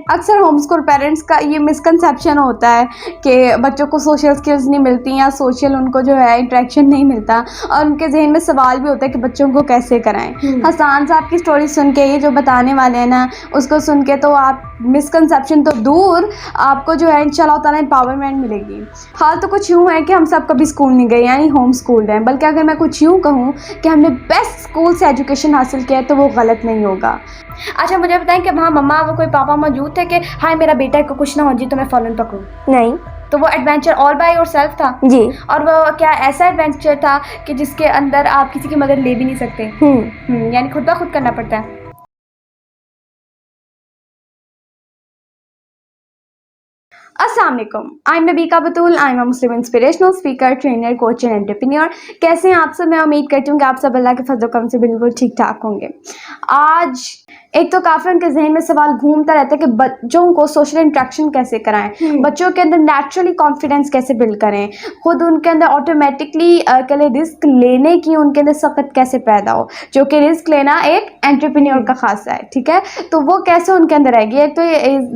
अक्सर home school parents का ये मिसकंसेप्शन होता है कि बच्चों को सोशल स्किल्स नहीं मिलती या सोशल उनको जो है इंटरेक्शन नहीं मिलता, और उनके जहन में सवाल भी होता है कि बच्चों को कैसे कराएं। हसान साहब की स्टोरी सुन के ये जो बताने वाले हैं ना, उसको सुन के तो आप मिसकंसेप्शन तो दूर, आपको जो है इंशाल्लाह ताला एम्पावरमेंट मिलेगी। हाल तो कुछ यूँ है कि हम सब कभी स्कूल नहीं गए यानी होम स्कूल्ड हैं, बल्कि अगर मैं कुछ यूँ कहूँ कि हमने बेस्ट स्कूल से एजुकेशन हासिल किया है तो वो गलत नहीं होगा। अच्छा मुझे बताएं कि वहाँ मम्मा वो कोई पापा मौजूद थे कि हाय मेरा बेटा को कुछ ना हो जी तो मैं फ़ौरन पकड़ूं? नहीं। तो वो एडवेंचर ऑल बाय योरसेल्फ था जी। और वो क्या ऐसा एडवेंचर था कि जिसके अंदर आप किसी की मदद ले भी नहीं सकते? यानी खुद ब खुद करना पड़ता है। अस्सलाम वालेकुम, I am Nabika Batool, I am a Muslim inspirational speaker, trainer, coach and entrepreneur. कैसे हैं आप सब? मैं उम्मीद करती हूँ कि आप सब अल्लाह के फजल करम से बिल्कुल ठीक ठाक होंगे। आज एक तो काफ़ी उनके जहन में सवाल घूमता रहता है कि बच्चों को सोशल इंट्रैक्शन कैसे कराएं, बच्चों के अंदर नेचुरली कॉन्फिडेंस कैसे बिल्ड करें, खुद उनके अंदर ऑटोमेटिकली के रिस्क लेने की उनके अंदर सख्त कैसे पैदा हो, जो कि रिस्क लेना एक एंटरप्रेन्योर का खासा है। ठीक है, तो वो कैसे उनके अंदर आएगी? एक तो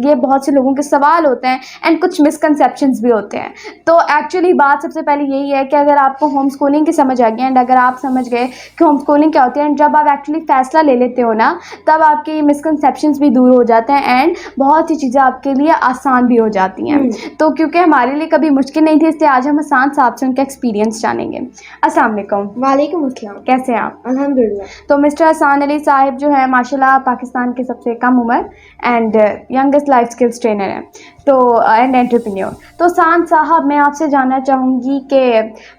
ये बहुत से लोगों के सवाल होते हैं एंड कुछ मिसकंसेप्शंस भी होते हैं। तो एक्चुअली बात सबसे पहले यही है कि अगर आपको होम स्कूलिंग की समझ आ गई एंड अगर आप समझ गए कि होम स्कूलिंग क्या होती है, एंड जब आप एक्चुअली फैसला ले लेते हो ना, तब आपके मिसकंसेप्शंस भी दूर हो जाते हैं एंड बहुत सी चीज़ें आपके लिए आसान भी हो जाती हैं। तो क्योंकि हमारे लिए कभी मुश्किल नहीं थी, इसलिए आज हम हसान साहब से उनका एक्सपीरियंस जानेंगे। अस्सलाम वालेकुम। वालेकुम अस्सलाम। कैसे हैं आप? अल्हम्दुलिल्लाह। तो मिस्टर हसान अली साहिब जो है माशाल्लाह पाकिस्तान के सबसे कम उम्र and youngest life skills trainer हैं, तो एंड एंटरप्रेन्योर। तो हसान साहब, मैं आपसे जानना चाहूँगी कि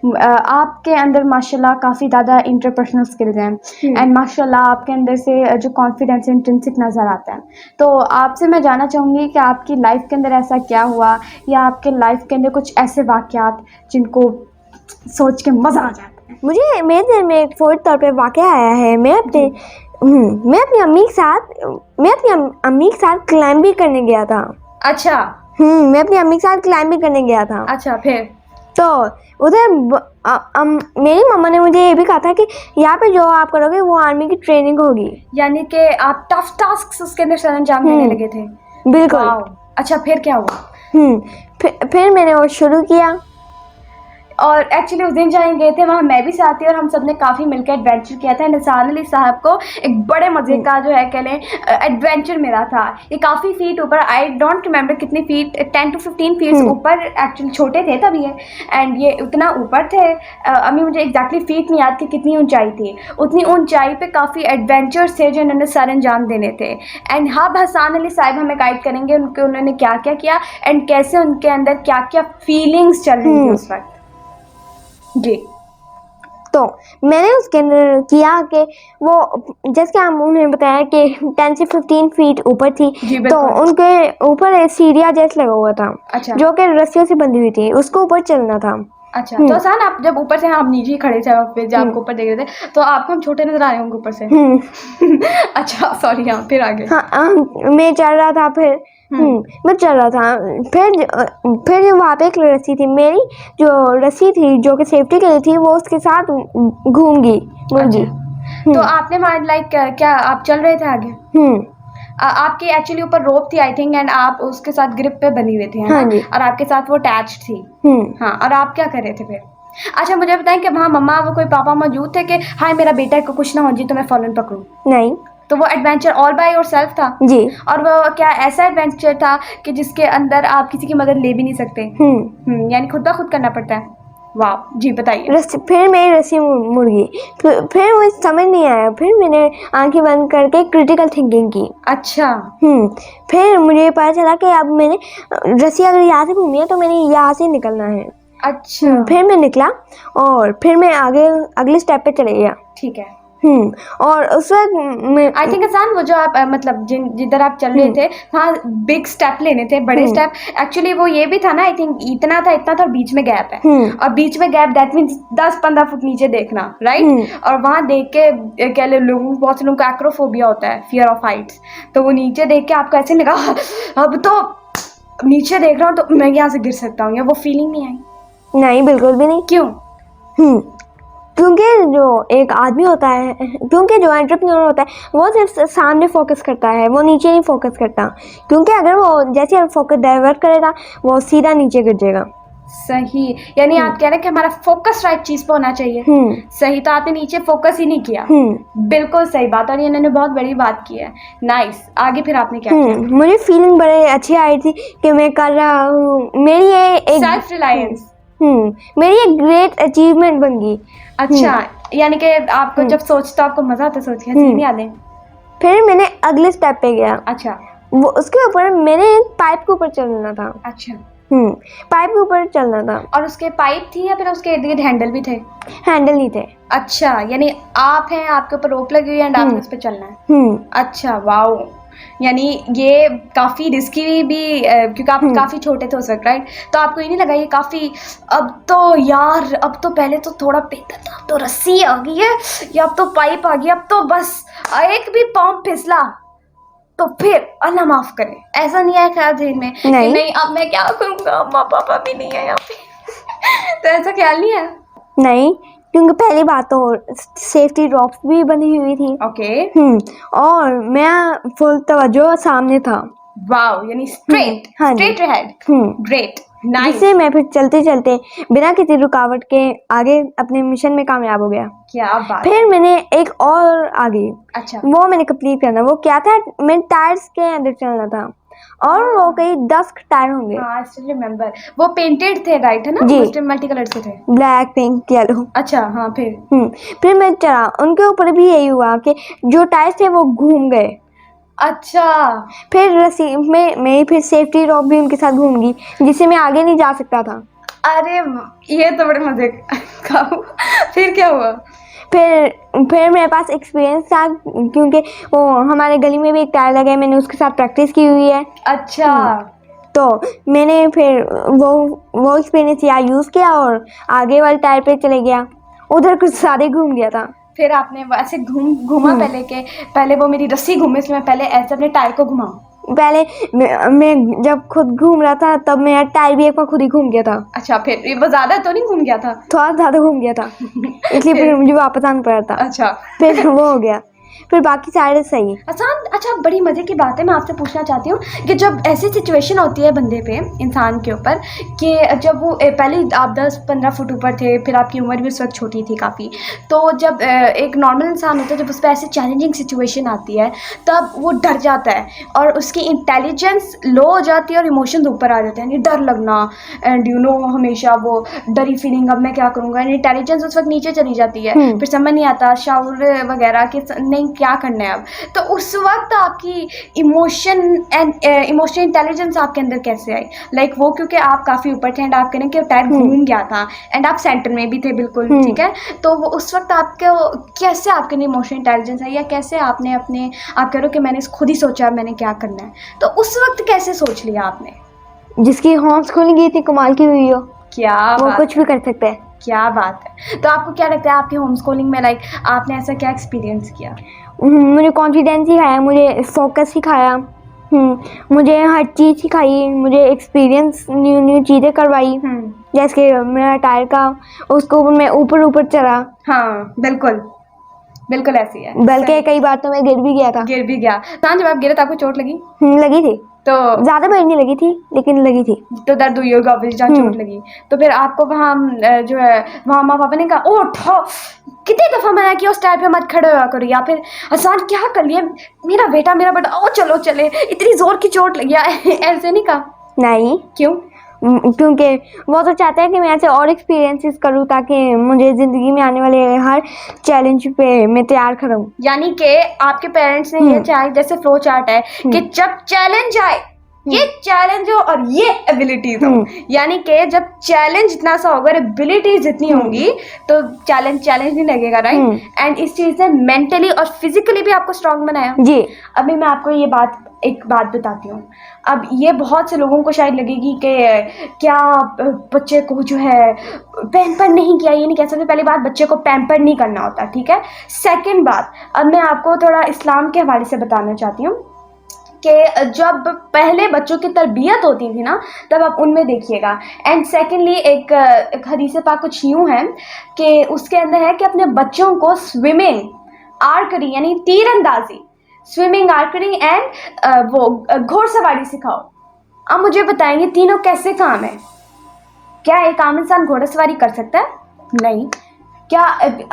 आपके अंदर माशाल्लाह काफ़ी ज़्यादा इंटरपर्सनल स्किल्स हैं एंड माशाल्लाह आपके अंदर से जो कॉन्फिडेंस इंट्रिंसिक नज़र आता है। तो आपसे मैं जानना चाहूँगी कि आपकी लाइफ के अंदर ऐसा क्या हुआ, या आपके लाइफ के अंदर कुछ ऐसे वाक़यात जिनको सोच के मज़ा आ जाता है? मुझे मेरे दिल में एक फ़ौरी तौर पे वाक़या आया है। मैं अपनी अम्मी के साथ क्लाइंबिंग करने गया था। अच्छा। मैं अपनी अम्मी के साथ क्लाइंबिंग करने गया था। अच्छा, फिर? तो उधर मेरी मम्मा ने मुझे ये भी कहा था कि यहाँ पे जो आप करोगे वो आर्मी की ट्रेनिंग होगी। यानी कि आप टफ टास्क उसके अंदर सरंजाम देने लगे थे? बिल्कुल। अच्छा, फिर क्या हुआ? फिर मैंने वो शुरू किया। और एक्चुअली उस दिन जहाँ गए थे वहाँ मैं भी साथ थी और हम सब ने काफ़ी मिलकर एडवेंचर किया था। हसान अली साहब को एक बड़े मज़े का जो है कह लें एडवेंचर मिला था। ये काफ़ी फीट ऊपर, आई डोंट रिमेंबर कितनी फीट, 10 to 15 फीट ऊपर, एक्चुअली छोटे थे तभी ये, एंड ये उतना ऊपर थे। अभी मुझे एग्जैक्टली फीट नहीं याद कि कितनी ऊंचाई थी। उतनी ऊंचाई पे काफ़ी एडवेंचर्स थे जो इन्होंने सर अंजाम देने थे। एंड हाँ, हसान अली साहब हमें गाइड करेंगे उन्होंने क्या क्या किया एंड कैसे उनके अंदर क्या क्या फीलिंग्स चल रही थी उस वक्त। जी। तो मैंने उसके अंदर किया कि वो जैसे कि हम उन्हें बताया कि 10 से 15 फीट ऊपर थी, तो उनके ऊपर सीढ़ियाँ जैसे लगा हुआ था। अच्छा। जो कि रस्सियों से बंधी हुई थी, उसको ऊपर चलना था। अच्छा। तो हसान, आप जब ऊपर से, आप नीचे खड़े थे पे जब आपको ऊपर देख रहे थे, तो आपको हम छोटे नजर आ रहे होंगे ऊपर से? अच्छा, सॉरी। हाँ, फिर आगे? हाँ, मैं चल रहा था, फिर मैं चल रहा था, फिर वहाँ पे एक रस्सी थी, मेरी जो रस्सी थी जो कि सेफ्टी के लिए थी, वो उसके साथ घूम गई, मुड़ गई। तो आपने लाइक क्या आप चल रहे थे आगे? आपके एक्चुअली ऊपर रोप थी आई थिंक, एंड आप उसके साथ ग्रिप पे बनी हुए थे, है ना? और आपके साथ वो अटैच थी। हाँ, और आप क्या कर रहे थे फिर? अच्छा मुझे बताएं कि वहाँ मम्मा वो कोई पापा मौजूद थे कि हाय मेरा बेटा को कुछ ना हो जी तो मैं फौरन पकड़ूं? नहीं। तो वो एडवेंचर ऑल बाय योरसेल्फ था? जी। और वो क्या ऐसा एडवेंचर था कि जिसके अंदर आप किसी की मदद ले भी नहीं सकते? यानी खुद ब खुद करना पड़ता है। वाह, जी बताइए। फिर मेरी रस्सी मुड़ गई, फिर मुझे समझ नहीं आया, फिर मैंने आंखें बंद करके क्रिटिकल थिंकिंग की। अच्छा। फिर मुझे पता चला कि अब मैंने रस्सी अगर यहाँ से घूमी है तो मैंने यहाँ से निकलना है। अच्छा। फिर मैं निकला और फिर मैं आगे अगले स्टेप पे चले गया। ठीक है। और उस वक्त आई थिंक हसान, वो जो आप मतलब जिधर आप चल रहे थे वहाँ बिग स्टेप लेने थे, बड़े स्टेप। एक्चुअली वो ये भी था ना, आई थिंक इतना था और बीच में गैप है, और बीच में गैप दैट मीन्स 10-15 फुट नीचे देखना, राइट? और वहाँ देख के क्या लोगों, बहुत से लोगों को एक्रोफोबिया होता है, फियर ऑफ हाइट्स। तो वो नीचे देख के आपको ऐसे लगा अब तो नीचे देख रहा हूँ तो मैं यहाँ से गिर सकता हूँ, या वो फीलिंग नहीं आई? नहीं, बिल्कुल भी नहीं। क्यों? क्योंकि जो एक आदमी होता है, क्योंकि जो एंटरप्रेन्योर होता है वो सिर्फ सामने फोकस करता है, वो नीचे नहीं फोकस करता, क्योंकि अगर वो जैसे फोकस डाइवर्ट करेगा वो सीधा नीचे गिर जाएगा। सही, यानी आप कह रहे हैं कि हमारा फोकस राइट चीज पे होना चाहिए। सही, तो आपने नीचे फोकस ही नहीं किया। बिल्कुल सही बात, और इन्होंने बहुत बड़ी बात की है। नाइस, आगे फिर आपने क्या किया? मुझे फीलिंग बड़े अच्छी आई थी कि मैं कर रहा हूँ, मेरी ये एक सेल्फ रिलायंस, मेरी एक ग्रेट अचीवमेंट बन गई। अच्छा, यानी कि आपको जब सोचते हो आपको मजा आता है सोच के, हंसी नहीं आते? फिर मैंने अगले स्टेप पे गया। अच्छा, वो उसके ऊपर मैंने पाइप के ऊपर चलना था। अच्छा, पाइप के ऊपर चलना था। और उसके पाइप थी या फिर उसके इर्द गिर्द हैंडल भी थे? हैंडल नहीं थे। अच्छा, यानी आप हैं, आपके ऊपर रोप लगी हुई है एंड आपको उस पर चलना है। अच्छा, वाओ, यानी ये काफ़ी रिस्की भी क्योंकि आप काफ़ी छोटे थे उस वक्त, राइट? तो आपको ये नहीं लगा ये काफ़ी, अब तो यार, अब तो पहले तो थोड़ा बेहतर था, अब तो रस्सी आ गई है या अब तो पाइप आ गई, अब तो बस एक भी पाँव फिसला तो फिर अल्लाह माफ करे, ऐसा नहीं है ख्याल ध्यान में कि नहीं अब मैं क्या करूँगा, माँ पापा भी नहीं है यहाँ पे तो ऐसा ख्याल नहीं है? नहीं, क्योंकि पहली बात तो सेफ्टी ड्रॉप्स भी बनी हुई थी। ओके। और मैं फुल तवज्जो सामने था। वाओ, यानी straight straight ahead. Great, nice. जिससे मैं फिर चलते चलते बिना किसी रुकावट के आगे अपने मिशन में कामयाब हो गया। क्या बात। फिर मैंने एक और आगे, अच्छा, वो मैंने कंप्लीट करना। वो क्या था, मैं टायर्स के अंदर चलना था और वो कई 10 टायर होंगे। हाँ, आई रिमेम्बर। वो पेंटेड थे, राइट है ना? जी, मल्टी कलर से थे, ब्लैक, पिंक, येलो। अच्छा, हाँ, फिर मैं चला, उनके ऊपर भी यही हुआ कि जो टायर्स थे वो घूम गए। अच्छा, फिर रस्सी में मैं फिर सेफ्टी रॉक भी उनके साथ घूम गई, जिससे मैं आगे नहीं जा सकता था। अरे ये तो बड़े मजे का फिर क्या हुआ? फिर मेरे पास एक्सपीरियंस था, क्योंकि वो हमारे गली में भी एक टायर लगा है, मैंने उसके साथ प्रैक्टिस की हुई है। अच्छा, तो मैंने फिर वो एक्सपीरियंस या यूज़ किया और आगे वाले टायर पे चले गया, उधर कुछ सारे घूम गया था। फिर आपने ऐसे घूमा पहले वो मेरी रस्सी घूमे, इसलिए मैं पहले ऐसे अपने टायर को घुमाऊं। पहले मैं जब खुद घूम रहा था तब मेरा टायर भी एक बार खुद ही घूम गया था। अच्छा, फिर वो ज्यादा तो नहीं घूम गया था? थोड़ा ज़्यादा घूम गया था इसलिए फिर मुझे वापस आना पड़ा था। अच्छा, फिर वो हो गया, फिर बाकी सारे सही। अच्छा, बड़ी मज़े की बात है, मैं आपसे पूछना चाहती हूँ कि जब ऐसी सिचुएशन होती है बंदे पे, इंसान के ऊपर, कि जब वो पहले आप 10-15 फुट ऊपर थे, फिर आपकी उम्र भी उस वक्त छोटी थी काफ़ी, तो जब एक नॉर्मल इंसान होता है, जब उस पर ऐसी चैलेंजिंग सिचुएशन आती है तब वो डर जाता है और उसकी इंटेलिजेंस लो हो जाती है और इमोशंस ऊपर आ जाते हैं, यानी डर लगना एंड हमेशा वो डरी फीलिंग, अब मैं क्या करूँगा, इंटेलिजेंस उस वक्त नीचे चली जाती है, फिर समझ नहीं आता शाउर वगैरह कि नहीं क्या करना है अब। तो उस वक्त आपकी इमोशनल इंटेलिजेंस आपके अंदर कैसे आई? लाइक वो, क्योंकि आप काफ़ी ऊपर थे एंड आप कह रहे हैं कि टायर घूम गया था एंड आप सेंटर में भी थे, बिल्कुल ठीक है, तो वो उस वक्त आपके कैसे आपके लिए इमोशनल इंटेलिजेंस आई, या कैसे आपने अपने, आप कह रहे हो कि मैंने खुद ही सोचा मैंने क्या करना है, तो उस वक्त कैसे सोच लिया आपने? जिसकी होम स्कूलिंग की थी कमाल की हुई हो, क्या वो कुछ भी कर सकते हैं। क्या बात है। तो आपको क्या लगता है आपकी होम स्कूलिंग में, लाइक आपने ऐसा क्या एक्सपीरियंस किया? मुझे कॉन्फिडेंस सिखाया, मुझे फोकस सिखाया, मुझे हर चीज़ सिखाई, मुझे एक्सपीरियंस न्यू चीज़ें करवाई। जैसे मेरा टायर का, उसको मैं ऊपर चढ़ा। हाँ, बिल्कुल ऐसी है, बल्कि कई बार तो मैं गिर भी गया। जब आप गिरे तो आपको चोट लगी? लगी थी, तो ज़्यादा बड़ी नहीं लगी थी लेकिन लगी थी। तो दर्द हुई होगा जहाँ चोट लगी। तो फिर आपको वहाँ जो है वहाँ माँ पापा ने कहा उठो, कितनी दफ़ा मना किया उस टायर पे मत खड़े हुआ करो, या फिर आसान क्या कर लिया मेरा बेटा ओ चलो चले, इतनी ज़ोर की चोट लगी ऐसे नहीं कहा? नहीं। क्यों? क्योंकि वो तो चाहता है कि मैं ऐसे और एक्सपीरियंसेस करूँ ताकि मुझे ज़िंदगी में आने वाले हर चैलेंज पे मैं तैयार करूँ। यानी कि आपके पेरेंट्स ने ये चाहे, जैसे फ्लो चार्ट है कि जब चैलेंज आए, ये चैलेंज हो और ये एबिलिटीज हो, यानी कि जब चैलेंज इतना सा होगा, एबिलिटीज जितनी होंगी तो चैलेंज नहीं लगेगा, राइट? एंड इस चीज़ ने मेंटली और फिजिकली भी आपको स्ट्रांग बनाया। जी। अभी मैं आपको एक बात बताती हूँ। अब ये बहुत से लोगों को शायद लगेगी कि क्या बच्चे को जो है पैम्पर नहीं किया, ये नहीं कह सकते। पहली बात, बच्चे को पैम्पर नहीं करना होता, ठीक है। सेकंड बात, अब मैं आपको थोड़ा इस्लाम के हवाले से बताना चाहती हूँ कि जब पहले बच्चों की तरबियत होती थी ना, तब आप उनमें देखिएगा। एंड सेकेंडली एक हदीस पाक कुछ यूँ है कि उसके अंदर है कि अपने बच्चों को स्विमिंग, आर्करी यानी तीरंदाजी, स्विमिंग, आर्करी एंड वो घोड़सवारी सिखाओ। अब मुझे बताएंगे तीनों कैसे काम है? क्या एक आम इंसान घोड़सवारी कर सकता है? नहीं। क्या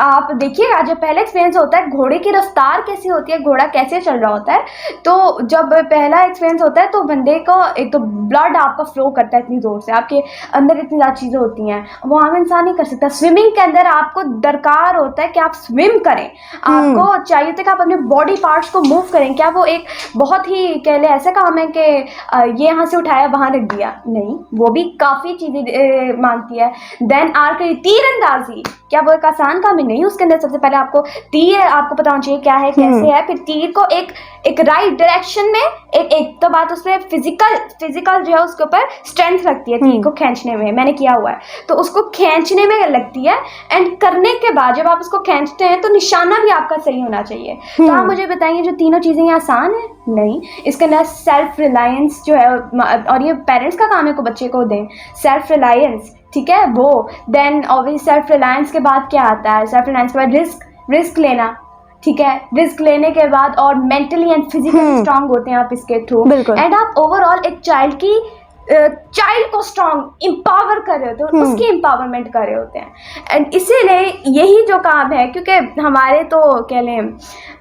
आप देखिएगा, जब पहले एक्सपीरियंस होता है घोड़े की रफ्तार कैसी होती है, घोड़ा कैसे चल रहा होता है, तो जब पहला एक्सपीरियंस होता है तो बंदे को एक तो ब्लड आपका फ्लो करता है इतनी ज़ोर से, आपके अंदर इतनी ज़्यादा चीज़ें होती हैं, वो आम इंसान नहीं कर सकता। स्विमिंग के अंदर आपको दरकार होता है कि आप स्विम करें, आपको चाहिए होता है कि आप अपने बॉडी पार्ट्स को मूव करें। क्या वो एक बहुत ही कह ले ऐसा काम है कि ये यहाँ से उठाया वहाँ रख दिया? नहीं, वो भी काफ़ी चीज़ें मांगती है। देन आर्करी, तीरंदाजी, क्या वो एक आसान काम है? नहीं। उसके अंदर सबसे पहले आपको तीर आपको पता होना चाहिए क्या है, कैसे है, फिर तीर को एक राइट डायरेक्शन में एक तो बात उसमें फिजिकल जो है उसके ऊपर स्ट्रेंथ लगती है तीर को खींचने में, मैंने किया हुआ है, तो उसको खींचने में लगती है। एंड करने के बाद जब आप उसको खींचते हैं तो निशाना भी आपका सही होना चाहिए। तो आप मुझे बताइए जो तीनों चीज़ें ये आसान है? नहीं। इसके अंदर सेल्फ रिलायंस जो है, और ये पेरेंट्स का काम है को बच्चे को दें सेल्फ रिलायंस, ठीक है वो। देन ऑब्वियसली सेल्फ रिलायंस के बाद क्या आता है? सेल्फ रिलायंस के बाद रिस्क लेना, ठीक है। रिस्क लेने के बाद और मेंटली एंड फिजिकली स्ट्रांग होते हैं आप इसके थ्रू। एंड आप ओवरऑल एक चाइल्ड को स्ट्रांग एम्पावर कर रहे होते हैं, उसकी एम्पावरमेंट कर रहे होते हैं। एंड इसीलिए यही जो काम है, क्योंकि हमारे तो कह लें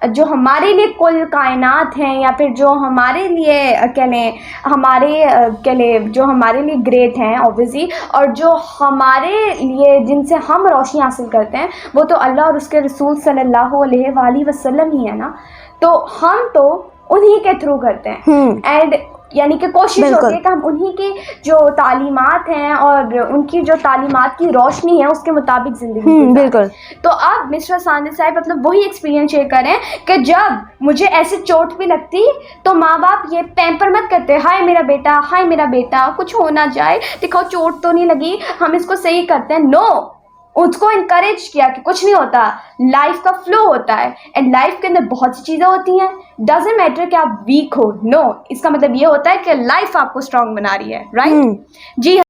जो हमारे लिए कुल कायनात हैं, या फिर जो हमारे लिए कह लें जो हमारे लिए ग्रेट हैं ऑब्वियसली, और जो हमारे लिए जिनसे हम रोशनी हासिल करते हैं, वो तो अल्लाह और उसके रसूल सल्लल्लाहु अलैहि वसल्लम ही है ना। तो हम तो उन्हीं के थ्रू करते हैं। एंड यानी कि कोशिश होती है कि हम उन्हीं की जो तालीमात हैं और उनकी जो तालीमात की रोशनी है उसके मुताबिक ज़िंदगी बिल्कुल। तो अब मिस्टर सानिया साहब मतलब वही एक्सपीरियंस शेयर करें कि जब मुझे ऐसे चोट भी लगती तो माँ बाप ये पैम्पर मत करते, हाय मेरा बेटा कुछ हो ना जाए, दिखाओ चोट तो नहीं लगी, हम इसको सही करते हैं। नो, उसको इनकरेज किया कि कुछ नहीं होता, लाइफ का फ्लो होता है। एंड लाइफ के अंदर बहुत सी चीज़ें होती हैं, डजेंट मैटर कि आप वीक हो, नो, इसका मतलब ये होता है कि लाइफ आपको स्ट्रांग बना रही है, राइट? जी।